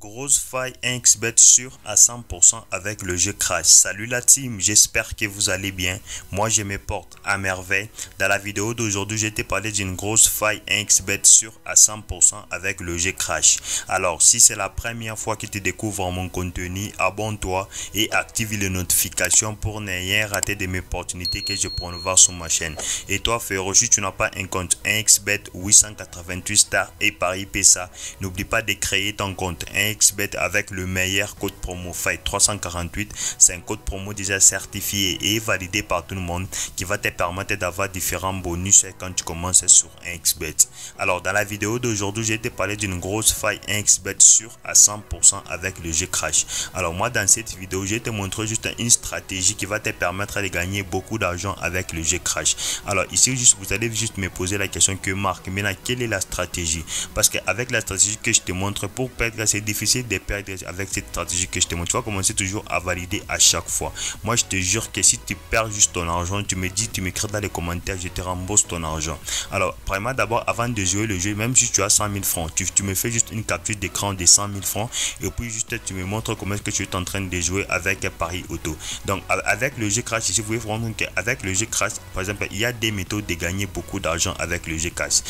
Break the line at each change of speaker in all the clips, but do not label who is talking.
Grosse faille 1xbet sûr à 100% avec le jeu Crash. Salut la team, j'espère que vous allez bien. Moi je me porte à merveille. Dans la vidéo d'aujourd'hui, je t'ai parlé d'une grosse faille 1xbet sûr à 100% avec le jeu Crash. Alors si c'est la première fois que tu découvres mon contenu, abonne-toi et active les notifications pour ne rien rater de mes opportunités que je promouvoir sur ma chaîne. Et toi frérot, si tu n'as pas un compte 1xbet 888 stars et Paris PSA, n'oublie pas de créer ton compte 1xbet avec le meilleur code promo faille 348. C'est un code promo déjà certifié et validé par tout le monde qui va te permettre d'avoir différents bonus quand tu commences sur 1xbet. Alors dans la vidéo d'aujourd'hui, j'ai te parlé d'une grosse faille 1xbet sûre à 100% avec le jeu Crash. Alors moi dans cette vidéo, je vais te montrer juste une stratégie qui va te permettre de gagner beaucoup d'argent avec le jeu Crash. Alors ici juste vous allez juste me poser la question que Marc, maintenant quelle est la stratégie? Parce qu'avec la stratégie que je te montre, pour perdre c'est difficile de perdre avec cette stratégie que je te montre. Tu vas commencer toujours à valider à chaque fois. Moi je te jure que si tu perds juste ton argent, tu me dis, tu m'écris dans les commentaires, je te rembourse ton argent. Alors premièrement d'abord, avant de jouer le jeu, même si tu as 100 000 francs, tu me fais juste une capture d'écran de 100 000 francs et puis juste tu me montres comment est-ce que tu es en train de jouer avec Paris Auto. Donc avec le jeu Crash, ici vous pouvez voir qu'avec le jeu Crash, par exemple, il y a des méthodes de gagner beaucoup d'argent avec le jeu Crash.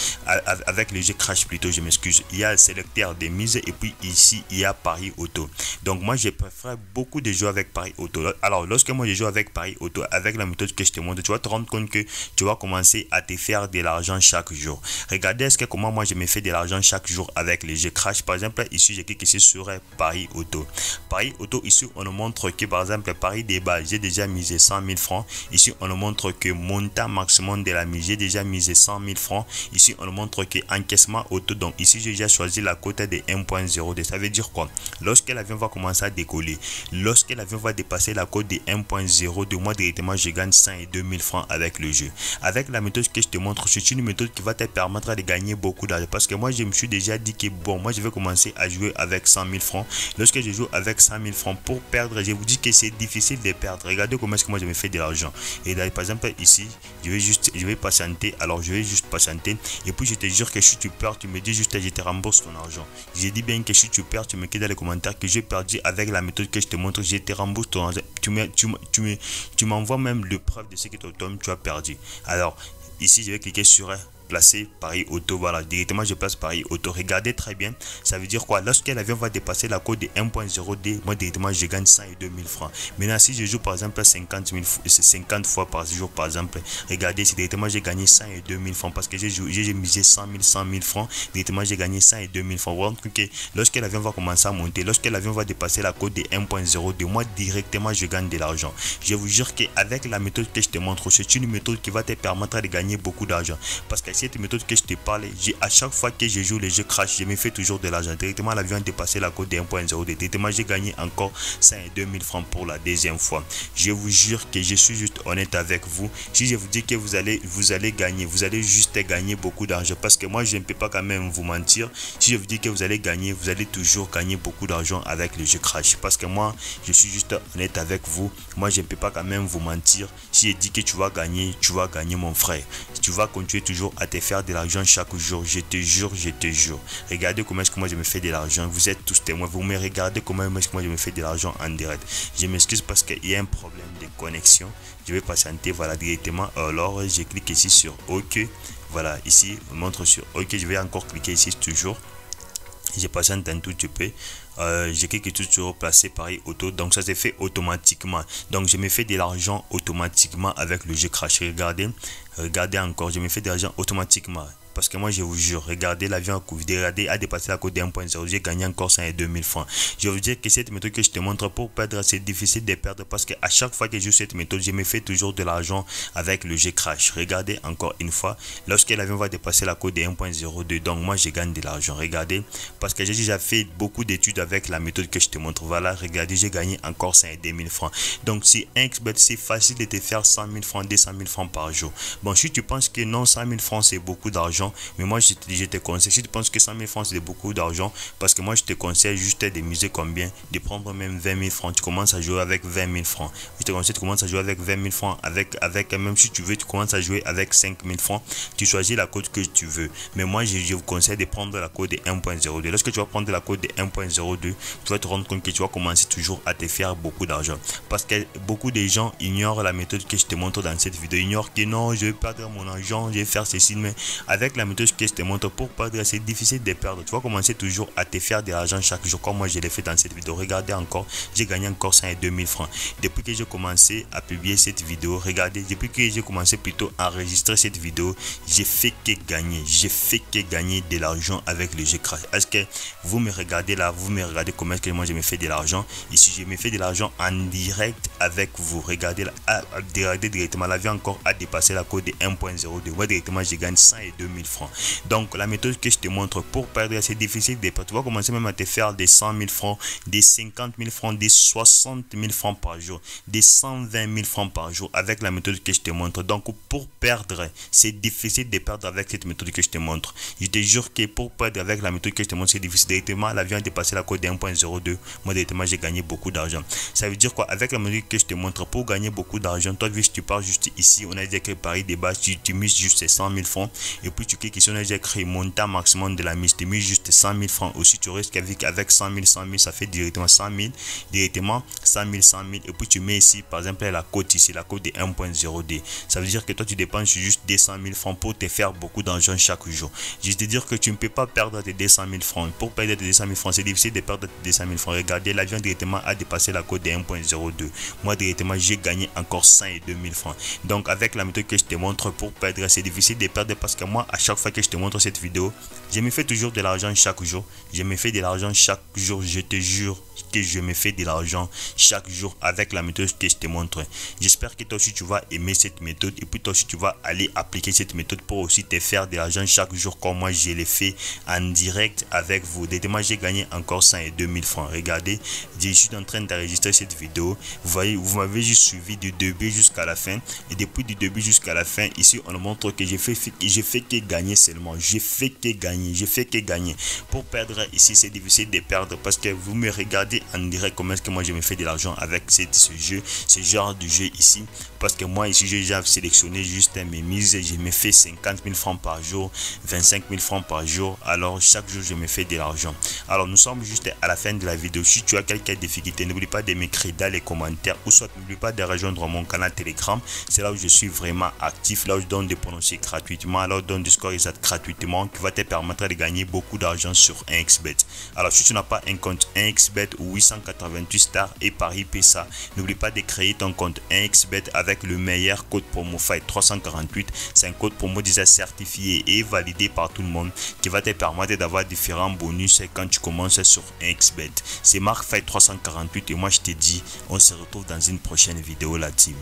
Avec le jeu Crash plutôt, je m'excuse. Il y a le sélecteur des mises et puis ici il y a Paris Auto. Donc moi je préfère beaucoup de jouer avec Paris Auto. Alors lorsque moi je joue avec Paris Auto, avec la méthode que je te montre, tu vas te rendre compte que tu vas commencer à te faire de l'argent chaque jour. Regardez comment moi je me fais de l'argent chaque jour avec les jeux Crash. Par exemple ici je clique ici sur Paris Auto. Paris Auto, ici on nous montre que par exemple Paris débat, j'ai déjà misé 100 000 francs. Ici on nous montre que montant maximum de la mise, j'ai déjà misé 100 000 francs. Ici on nous montre que encaissement auto, donc ici j'ai déjà choisi la cote de 1.02. Ça veut dire quoi? Lorsque l'avion va commencer à décoller, lorsque l'avion va dépasser la cote de 1.02, moi directement je gagne 102 000 francs avec le jeu. Avec la méthode que je te montre, c'est une méthode qui va te permettre de gagner beaucoup d'argent, parce que moi je me suis déjà dit que bon, moi je vais commencer à jouer avec 100 000 francs. Lorsque je joue avec 100 000 francs, pour perdre, je vous dis que c'est difficile de perdre. Regardez comment est-ce que moi je me fais de l'argent. Et là, par exemple ici je vais patienter. Alors je vais juste patienter et puis je te jure que si tu perds, tu me dis juste je te rembourse ton argent. J'ai dit bien que si tu perds, tu me dis dans les commentaires que j'ai perdu avec la méthode que je te montre, je te rembourse ton argent. Tu m'envoies même le preuve de ce que tu as perdu. Alors ici je vais cliquer sur placer Paris Auto. Voilà, directement je place Paris Auto. Regardez très bien, ça veut dire quoi? Lorsque l'avion va dépasser la cote de 1.0D, moi directement je gagne 102 000 francs. Maintenant si je joue par exemple 50 fois par jour, par exemple, regardez, c'est directement j'ai gagné 102 000 francs parce que j'ai misé 100 000 francs. Directement j'ai gagné 102 000 francs. Voilà, que lorsque l'avion va commencer à monter, lorsque l'avion va dépasser la cote de 1.0D, moi directement je gagne de l'argent. Je vous jure qu'avec la méthode que je te montre, c'est une méthode qui va te permettre de gagner beaucoup d'argent, parce que cette méthode que je te parle, à chaque fois que je joue les jeux Crash, je me fais toujours de l'argent. Directement l'avion a dépassé la cote de 1.0. Directement j'ai gagné encore 102 000 francs pour la deuxième fois. Je vous jure que je suis juste honnête avec vous. Si je vous dis que vous allez gagner, vous allez juste gagner beaucoup d'argent, parce que moi je ne peux pas quand même vous mentir. Si je vous dis que vous allez gagner, vous allez toujours gagner beaucoup d'argent avec les jeux Crash, parce que moi je suis juste honnête avec vous. Moi je ne peux pas quand même vous mentir. Si je dis que tu vas gagner mon frère. Tu vas continuer toujours à te faire de l'argent chaque jour. Je te jure, je te jure. Regardez comment est-ce que moi je me fais de l'argent. Vous êtes tous témoins. Vous me regardez comment est-ce que moi je me fais de l'argent en direct. Je m'excuse parce qu'il y a un problème de connexion. Je vais patienter. Voilà, directement. Alors je clique ici sur OK. Voilà, ici on montre sur OK. Je vais encore cliquer ici toujours. Je patiente un tout petit peu. Je clique tout sur placer Paris Auto. Donc ça se fait automatiquement. Donc je me fais de l'argent automatiquement avec le jeu Crash. Regardez encore, je me fais de l'argent automatiquement. Parce que moi je vous jure, regardez, l'avion a dépassé la cote de 1.0, j'ai gagné encore 102 000 francs. Je veux dire que cette méthode que je te montre, pour perdre, c'est difficile de perdre, parce que à chaque fois que je joue cette méthode, je me fais toujours de l'argent avec le jeu Crash. Regardez encore une fois, lorsque l'avion va dépasser la cote de 1.02, donc moi je gagne de l'argent. Regardez, parce que j'ai déjà fait beaucoup d'études avec la méthode que je te montre. Voilà, regardez, j'ai gagné encore 102 000 francs. Donc si 1xbet, c'est facile de te faire 100 000 francs, 200 000 francs par jour. Bon, si tu penses que non, 100 000 francs c'est beaucoup d'argent, l'argent, mais moi je te conseille, si tu penses que 100 000 francs c'est beaucoup d'argent, parce que moi je te conseille juste de miser combien, de prendre même 20 000 francs, tu commences à jouer avec 20 000 francs. Je te conseille, tu commences à jouer avec 20 000 francs, même si tu veux, tu commences à jouer avec 5 000 francs, tu choisis la cote que tu veux. Mais moi je vous conseille de prendre la cote de 1.02. Lorsque tu vas prendre la cote de 1.02, tu vas te rendre compte que tu vas commencer toujours à te faire beaucoup d'argent, parce que beaucoup de gens ignorent la méthode que je te montre dans cette vidéo, ignorent que non, je vais perdre mon argent, je vais faire ceci, mais avec la méthode que je te montre, pour perdre, c'est difficile de perdre. Tu vas commencer toujours à te faire de l'argent chaque jour, comme moi je l'ai fait dans cette vidéo. Regardez encore, j'ai gagné encore 102 000 francs depuis que j'ai commencé à publier cette vidéo. Regardez, depuis que j'ai commencé plutôt à enregistrer cette vidéo, j'ai fait que gagner de l'argent avec le jeu Crash. Est-ce que vous me regardez là, vous me regardez comment est-ce que moi je me fais de l'argent ici? Je me fais de l'argent en direct avec vous. Regardez là, regardez directement, la vie encore a dépassé la cote de 1.02. Moi directement je gagne 102 000 francs. Donc la méthode que je te montre pour perdre, c'est difficile de perdre. Tu vas commencer même à te faire des 100 000 francs, des 50 000 francs, des 60 000 francs par jour, des 120 000 francs par jour avec la méthode que je te montre. Donc pour perdre, c'est difficile de perdre avec cette méthode que je te montre. Je te jure que pour perdre avec la méthode que je te montre, c'est difficile. Directement la vie a dépassé la cote de 1.02. Moi directement j'ai gagné beaucoup d'argent. Ça veut dire quoi? Avec la méthode que je te montre, pour gagner beaucoup d'argent, toi vu que tu pars juste ici, on a dit que Paris de base, tu mises juste 100 000 francs, et puis tu cliques ici, on a déjà créé montant maximum de la mise, tu mises juste 100 000 francs. Aussi tu risques avec 100 000, ça fait directement 100 000, directement 100 000, 100 000, et puis tu mets ici par exemple la cote ici, la cote de 1.02. Ça veut dire que toi tu dépenses juste 200 000 francs pour te faire beaucoup d'argent chaque jour. Je te dire que tu ne peux pas perdre tes 200 000 francs. Pour perdre tes 200 000 francs, c'est difficile de perdre tes 200 000 francs. Regardez, l'avion directement a dépassé la cote de 1.02. Moi directement j'ai gagné encore 102 000 francs. Donc avec la méthode que je te montre, pour perdre, c'est difficile de perdre, parce que moi à chaque fois que je te montre cette vidéo, je me fais toujours de l'argent chaque jour. Je me fais de l'argent chaque jour. Je te jure que je me fais de l'argent chaque jour avec la méthode que je te montre. J'espère que toi aussi tu vas aimer cette méthode, et puis toi aussi tu vas aller appliquer cette méthode pour aussi te faire de l'argent chaque jour comme moi je l'ai fait en direct avec vous. Moi j'ai gagné encore 102 000 francs. Regardez, je suis en train d'enregistrer cette vidéo. Vous voyez, vous m'avez juste suivi du début jusqu'à la fin, et depuis du début jusqu'à la fin, ici on montre que j'ai fait que gagner seulement. J'ai fait que gagner. Pour perdre ici, c'est difficile de perdre, parce que vous me regardez en direct comment est-ce que moi je me fais de l'argent avec ce jeu, ce genre de jeu ici, parce que moi ici j'ai déjà sélectionné juste mes mises. Je me fais 50 000 francs par jour, 25 000 francs par jour. Alors chaque jour je me fais de l'argent. Alors nous sommes juste à la fin de la vidéo. Si tu as quelques difficultés, n'oublie pas de m'écrire dans les commentaires, ou soit n'oublie pas de rejoindre mon canal Telegram. C'est là où je suis vraiment actif, là où je donne des pronostics gratuitement, là où je donne des scores exacts gratuitement, qui va te permettre de gagner beaucoup d'argent sur 1xBet. Alors si tu n'as pas un compte 1xBet ou 888 stars et Paris PSA, n'oublie pas de créer ton compte 1xBet avec le meilleur code promo Fight 348. C'est un code promo déjà certifié et validé par tout le monde, qui va te permettre d'avoir différents bonus quand tu commences sur 1xBet. C'est marque Fight 348, et moi je te dis, on se retrouve dans une prochaine vidéo, la team.